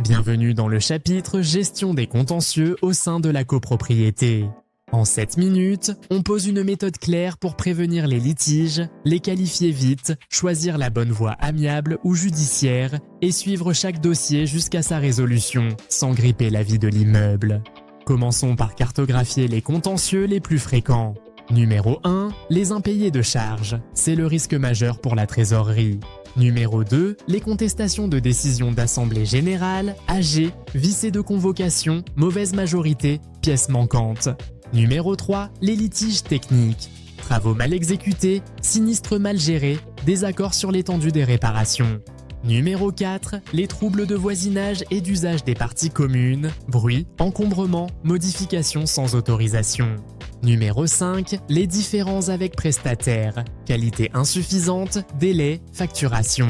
Bienvenue dans le chapitre Gestion des contentieux au sein de la copropriété. En 7 minutes, on pose une méthode claire pour prévenir les litiges, les qualifier vite, choisir la bonne voie amiable ou judiciaire et suivre chaque dossier jusqu'à sa résolution, sans gripper la vie de l'immeuble. Commençons par cartographier les contentieux les plus fréquents. Numéro 1, les impayés de charges. C'est le risque majeur pour la trésorerie. Numéro 2, les contestations de décisions d'assemblée générale, AG, viciés de convocation, mauvaise majorité, pièces manquantes. Numéro 3, les litiges techniques. Travaux mal exécutés, sinistres mal gérés, désaccords sur l'étendue des réparations. Numéro 4, les troubles de voisinage et d'usage des parties communes, bruit, encombrement, modifications sans autorisation. Numéro 5, les différends avec prestataires, qualité insuffisante, délai, facturation.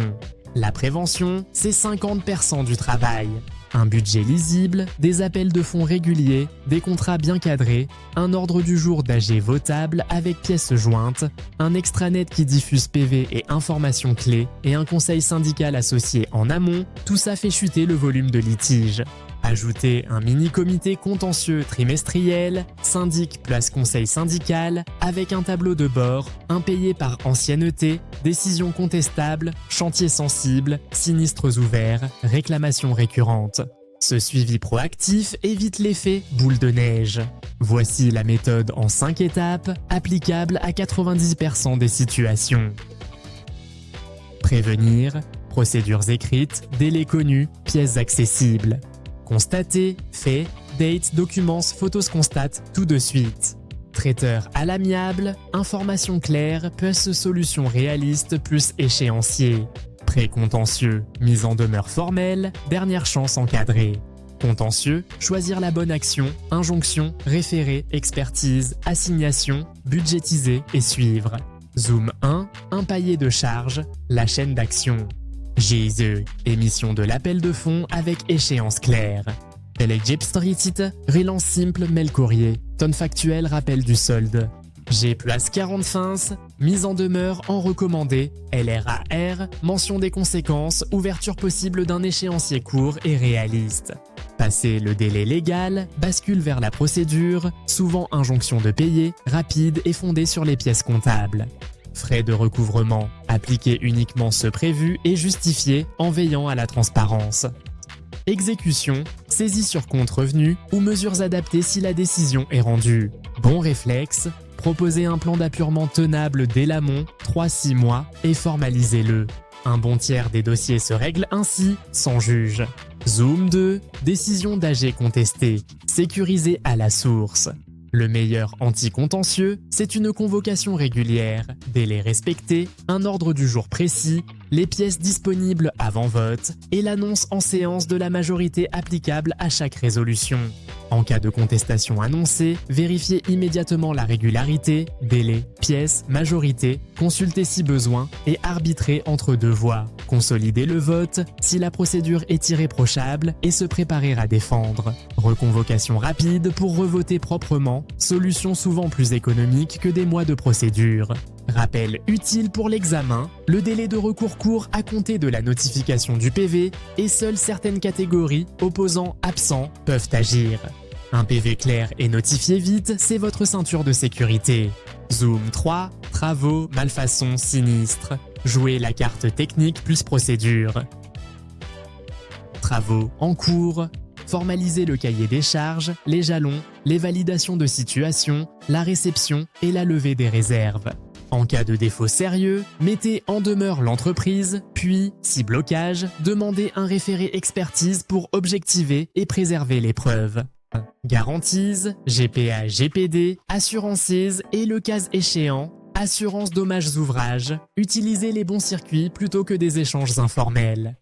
La prévention, c'est 50% du travail. Un budget lisible, des appels de fonds réguliers, des contrats bien cadrés, un ordre du jour d'AG votable avec pièces jointes, un extranet qui diffuse PV et informations clés et un conseil syndical associé en amont, tout ça fait chuter le volume de litige. Ajoutez un mini-comité contentieux trimestriel, syndic place conseil syndical, avec un tableau de bord, impayé par ancienneté, décisions contestables, chantiers sensibles, sinistres ouverts, réclamations récurrentes. Ce suivi proactif évite l'effet boule de neige. Voici la méthode en 5 étapes, applicable à 90% des situations. Prévenir, procédures écrites, délais connus, pièces accessibles. Constater, fait, date, documents, photos constate, tout de suite. Traiteur à l'amiable, information claire, plus solution réaliste plus échéancier. Pré-contentieux, mise en demeure formelle, dernière chance encadrée. Contentieux, choisir la bonne action, injonction, référé, expertise, assignation, budgétiser et suivre. Zoom 1, impayé de charges, la chaîne d'action. GISE, émission de l'appel de fonds avec échéance claire. Elegibility, relance simple, mail courrier, tonne factuelle, rappel du solde. G place 40 fins, mise en demeure en recommandé, LRAR, mention des conséquences, ouverture possible d'un échéancier court et réaliste. Passé le délai légal, bascule vers la procédure, souvent injonction de payer, rapide et fondée sur les pièces comptables. Frais de recouvrement, appliquer uniquement ceux prévus et justifiés en veillant à la transparence. Exécution, saisie sur compte revenu ou mesures adaptées si la décision est rendue. Bon réflexe, proposer un plan d'appurement tenable dès l'amont, 3-6 mois, et formalisez-le. Un bon tiers des dossiers se règle ainsi, sans juge. Zoom 2, décision d'AG contestée, sécurisée à la source. Le meilleur anti-contentieux, c'est une convocation régulière, délai respecté, un ordre du jour précis, les pièces disponibles avant vote et l'annonce en séance de la majorité applicable à chaque résolution. En cas de contestation annoncée, vérifiez immédiatement la régularité, délai, pièces, majorité, consultez si besoin et arbitrez entre deux voies. Consolidez le vote si la procédure est irréprochable et se préparer à défendre. Reconvocation rapide pour revoter proprement, solution souvent plus économique que des mois de procédure. Rappel utile pour l'examen, le délai de recours court à compter de la notification du PV et seules certaines catégories, opposants absents, peuvent agir. Un PV clair et notifié vite, c'est votre ceinture de sécurité. Zoom 3, travaux, malfaçons, sinistres. Jouez la carte technique plus procédure. Travaux en cours. Formalisez le cahier des charges, les jalons, les validations de situation, la réception et la levée des réserves. En cas de défaut sérieux, mettez en demeure l'entreprise, puis, si blocage, demandez un référé expertise pour objectiver et préserver les preuves. Garanties, GPA, GPD, assurances et le cas échéant, assurance dommages ouvrages, utilisez les bons circuits plutôt que des échanges informels.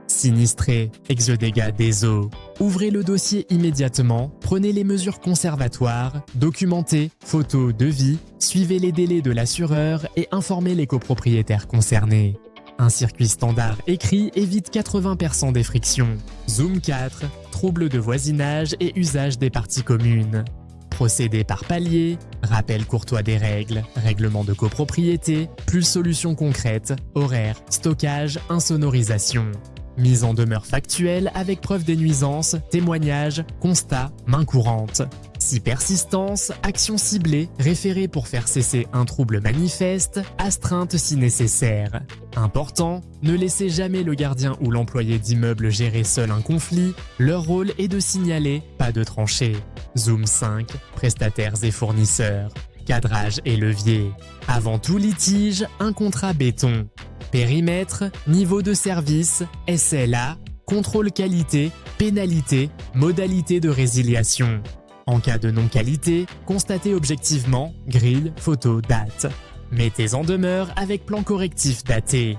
Sinistré, ex-dégâts des eaux. Ouvrez le dossier immédiatement, prenez les mesures conservatoires, documentez, photos, devis, suivez les délais de l'assureur et informez les copropriétaires concernés. Un circuit standard écrit évite 80% des frictions. Zoom 4, troubles de voisinage et usage des parties communes. Procédé par palier, rappel courtois des règles, règlement de copropriété, plus solutions concrètes, horaires, stockage, insonorisation. Mise en demeure factuelle avec preuve des nuisances, témoignages, constats, main courante. Si persistance, action ciblée, référé pour faire cesser un trouble manifeste, astreinte si nécessaire. Important, ne laissez jamais le gardien ou l'employé d'immeuble gérer seul un conflit, leur rôle est de signaler, pas de trancher. Zoom 5, prestataires et fournisseurs. Cadrage et levier. Avant tout litige, un contrat béton. Périmètre, niveau de service, SLA, contrôle qualité, pénalité, modalité de résiliation. En cas de non-qualité, constatez objectivement, grille, photo, date. Mettez en demeure avec plan correctif daté.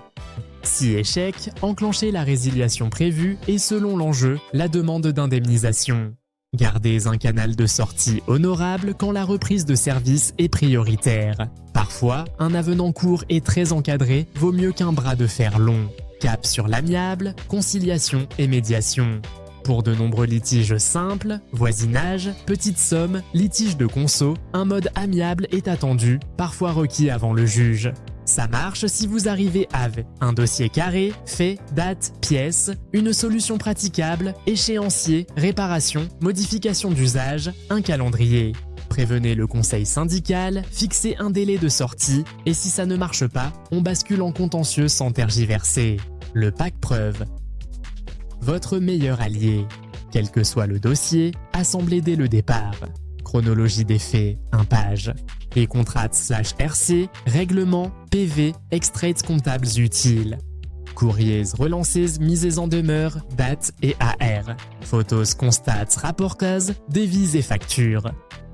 Si échec, enclenchez la résiliation prévue et selon l'enjeu, la demande d'indemnisation. Gardez un canal de sortie honorable quand la reprise de service est prioritaire. Parfois, un avenant court et très encadré vaut mieux qu'un bras de fer long. Cap sur l'amiable, conciliation et médiation. Pour de nombreux litiges simples, voisinage, petites sommes, litiges de conso, un mode amiable est attendu, parfois requis avant le juge. Ça marche si vous arrivez avec un dossier carré, fait, date, pièce, une solution praticable, échéancier, réparation, modification d'usage, un calendrier. Prévenez le conseil syndical, fixez un délai de sortie et si ça ne marche pas, on bascule en contentieux sans tergiverser. Le pack preuve. Votre meilleur allié. Quel que soit le dossier, assemblez dès le départ. Chronologie des faits, 1 page. Et contrats/RC, règlements, PV, extraits comptables utiles. Courriers relancés, mises en demeure, date et AR. Photos, constats, rapport cause, devises et factures.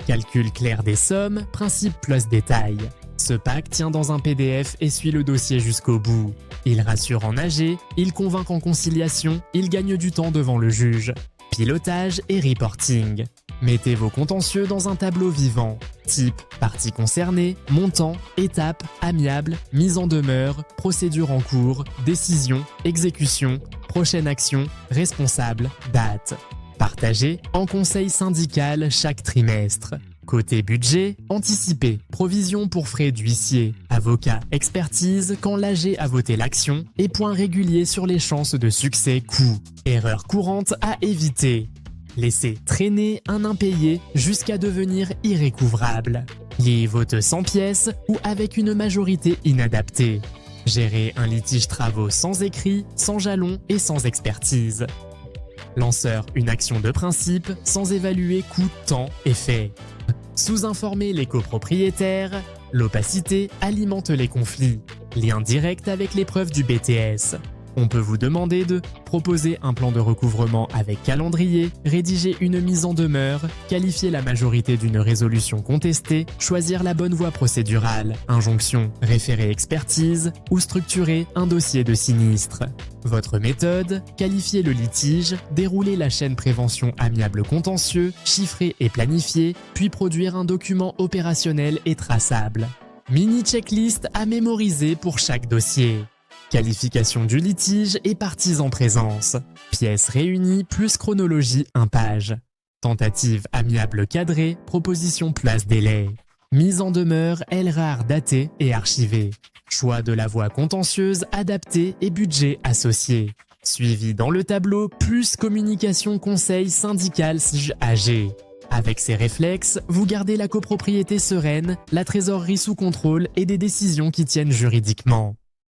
Calcul clair des sommes, principe plus détail. Ce pack tient dans un PDF et suit le dossier jusqu'au bout. Il rassure en AG, il convainc en conciliation, il gagne du temps devant le juge. Pilotage et reporting. Mettez vos contentieux dans un tableau vivant. Type, partie concernée, montant, étape, amiable, mise en demeure, procédure en cours, décision, exécution, prochaine action, responsable, date. Partagé en conseil syndical chaque trimestre. Côté budget, anticipé, provision pour frais d'huissier, avocat, expertise quand l'AG a voté l'action et point régulier sur les chances de succès coût. Erreur courante à éviter. Laisser traîner un impayé jusqu'à devenir irrécouvrable. Les votes sans pièces ou avec une majorité inadaptée. Gérer un litige travaux sans écrit, sans jalon et sans expertise. Lanceur une action de principe sans évaluer coût, temps, effet. Sous-informer les copropriétaires, l'opacité alimente les conflits. Lien direct avec l'épreuve du BTS. On peut vous demander de proposer un plan de recouvrement avec calendrier, rédiger une mise en demeure, qualifier la majorité d'une résolution contestée, choisir la bonne voie procédurale, injonction, référé expertise ou structurer un dossier de sinistre. Votre méthode, qualifier le litige, dérouler la chaîne prévention amiable contentieux, chiffrer et planifier, puis produire un document opérationnel et traçable. Mini checklist à mémoriser pour chaque dossier. Qualification du litige et parties en présence. Pièces réunies plus chronologie 1 page. Tentative amiable cadrée, proposition place délai. Mise en demeure LRAR datée et archivée. Choix de la voie contentieuse adaptée et budget associé. Suivi dans le tableau plus communication conseil syndical AG. Avec ces réflexes, vous gardez la copropriété sereine, la trésorerie sous contrôle et des décisions qui tiennent juridiquement.